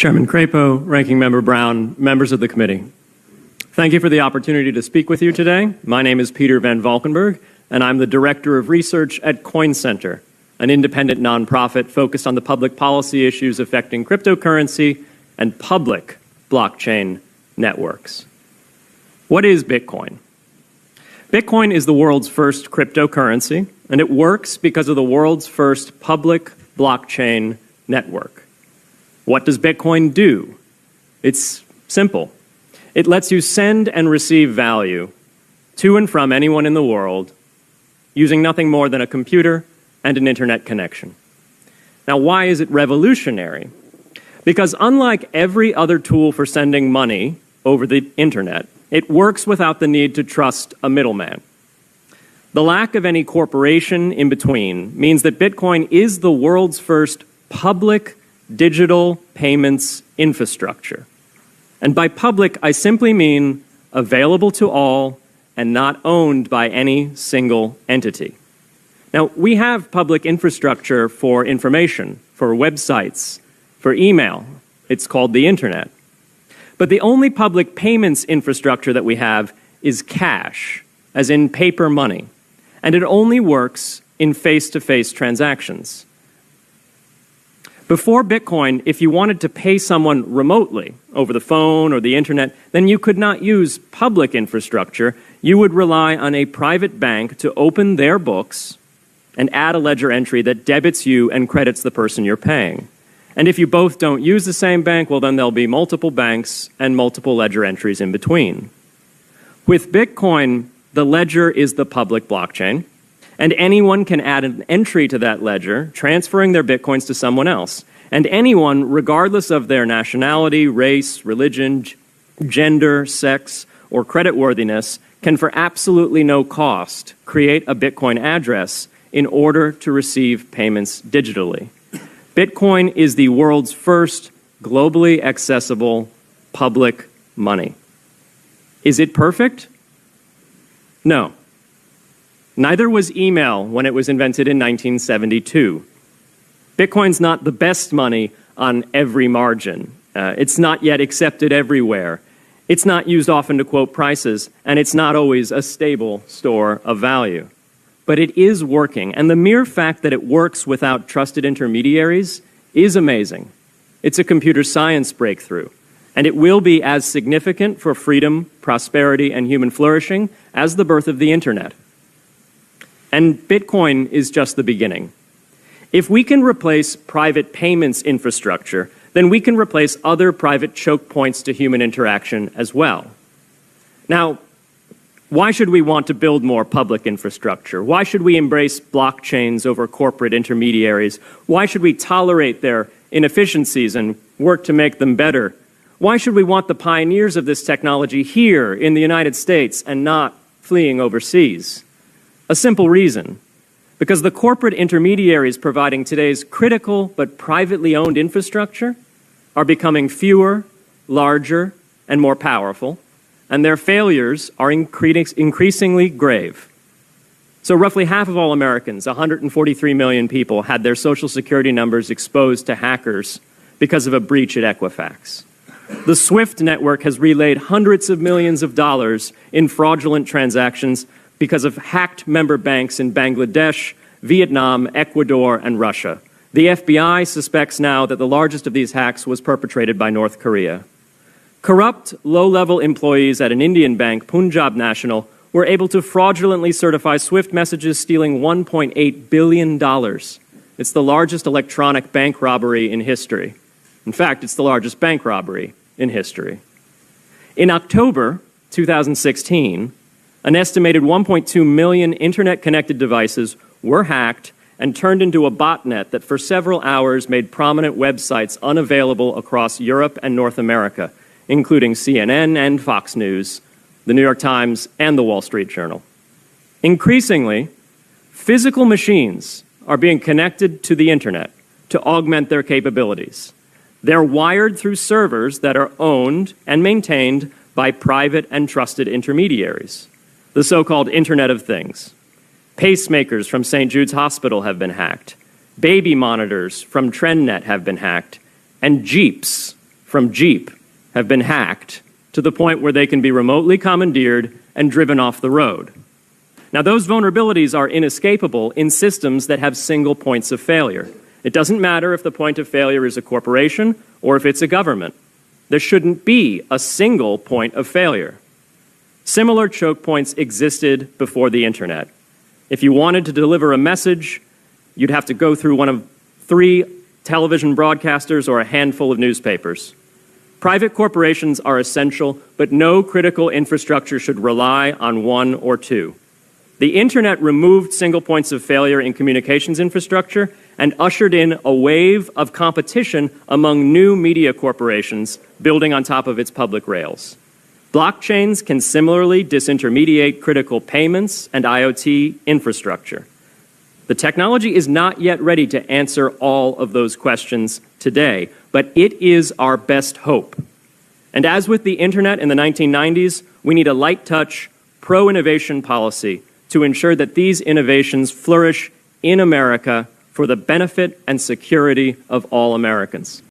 Chairman Crapo, Ranking Member Brown, members of the committee. Thank you for the opportunity to speak with you today. My name is Peter Van Valkenburgh, and I'm the Director of Research at Coincenter, an independent nonprofit focused on the public policy issues affecting cryptocurrency and public blockchain networks. What is Bitcoin? Bitcoin is the world's first cryptocurrency, and it works because of the world's first public blockchain network. What does Bitcoin do? It's simple. It lets you send and receive value to and from anyone in the world using nothing more than a computer and an internet connection. Now, why is it revolutionary? Because unlike every other tool for sending money over the internet, it works without the need to trust a middleman. The lack of any corporation in between means that Bitcoin is the world's first public digital payments infrastructure. And by public, I simply mean available to all and not owned by any single entity. Now, we have public infrastructure for information, for websites, for email. It's called the internet. But the only public payments infrastructure that we have is cash, as in paper money. And it only works in face-to-face transactions. Before Bitcoin, if you wanted to pay someone remotely over the phone or the internet, then you could not use public infrastructure. You would rely on a private bank to open their books and add a ledger entry that debits you and credits the person you're paying. And if you both don't use the same bank, well, then there'll be multiple banks and multiple ledger entries in between. With Bitcoin, the ledger is the public blockchain, and anyone can add an entry to that ledger, transferring their Bitcoins to someone else. And anyone, regardless of their nationality, race, religion, gender, sex, or creditworthiness, can for absolutely no cost create a Bitcoin address in order to receive payments digitally. Bitcoin is the world's first globally accessible public money. Is it perfect? No. Neither was email when it was invented in 1972. Bitcoin's not the best money on every margin. It's not yet accepted everywhere. It's not used often to quote prices, and it's not always a stable store of value. But it is working, and the mere fact that it works without trusted intermediaries is amazing. It's a computer science breakthrough, and it will be as significant for freedom, prosperity, and human flourishing as the birth of the internet. And Bitcoin is just the beginning. If we can replace private payments infrastructure, then we can replace other private choke points to human interaction as well. Now, why should we want to build more public infrastructure? Why should we embrace blockchains over corporate intermediaries? Why should we tolerate their inefficiencies and work to make them better? Why should we want the pioneers of this technology here in the United States and not fleeing overseas? A simple reason. Because the corporate intermediaries providing today's critical but privately owned infrastructure are becoming fewer, larger, and more powerful, and their failures are increasingly grave. So roughly half of all Americans, 143 million people, had their Social Security numbers exposed to hackers because of a breach at Equifax. The SWIFT network has relayed hundreds of millions of dollars in fraudulent transactions because of hacked member banks in Bangladesh, Vietnam, Ecuador, and Russia. The FBI suspects now that the largest of these hacks was perpetrated by North Korea. Corrupt, low-level employees at an Indian bank, Punjab National, were able to fraudulently certify SWIFT messages, stealing $1.8 billion. It's the largest electronic bank robbery in history. In fact, it's the largest bank robbery in history. In October 2016, an estimated 1.2 million internet-connected devices were hacked and turned into a botnet that for several hours made prominent websites unavailable across Europe and North America, including CNN and Fox News, the New York Times, and the Wall Street Journal. Increasingly, physical machines are being connected to the internet to augment their capabilities. They're wired through servers that are owned and maintained by private and trusted intermediaries, the so-called Internet of Things. Pacemakers from St. Jude's Hospital have been hacked. Baby monitors from TrendNet have been hacked. And Jeeps from Jeep have been hacked to the point where they can be remotely commandeered and driven off the road. Now, those vulnerabilities are inescapable in systems that have single points of failure. It doesn't matter if the point of failure is a corporation or if it's a government. There shouldn't be a single point of failure. Similar choke points existed before the internet. If you wanted to deliver a message, you'd have to go through one of 3 television broadcasters or a handful of newspapers. Private corporations are essential, but no critical infrastructure should rely on 1 or 2. The internet removed single points of failure in communications infrastructure and ushered in a wave of competition among new media corporations building on top of its public rails. Blockchains can similarly disintermediate critical payments and IoT infrastructure. The technology is not yet ready to answer all of those questions today, but it is our best hope. And as with the internet in the 1990s, we need a light-touch, pro-innovation policy to ensure that these innovations flourish in America for the benefit and security of all Americans.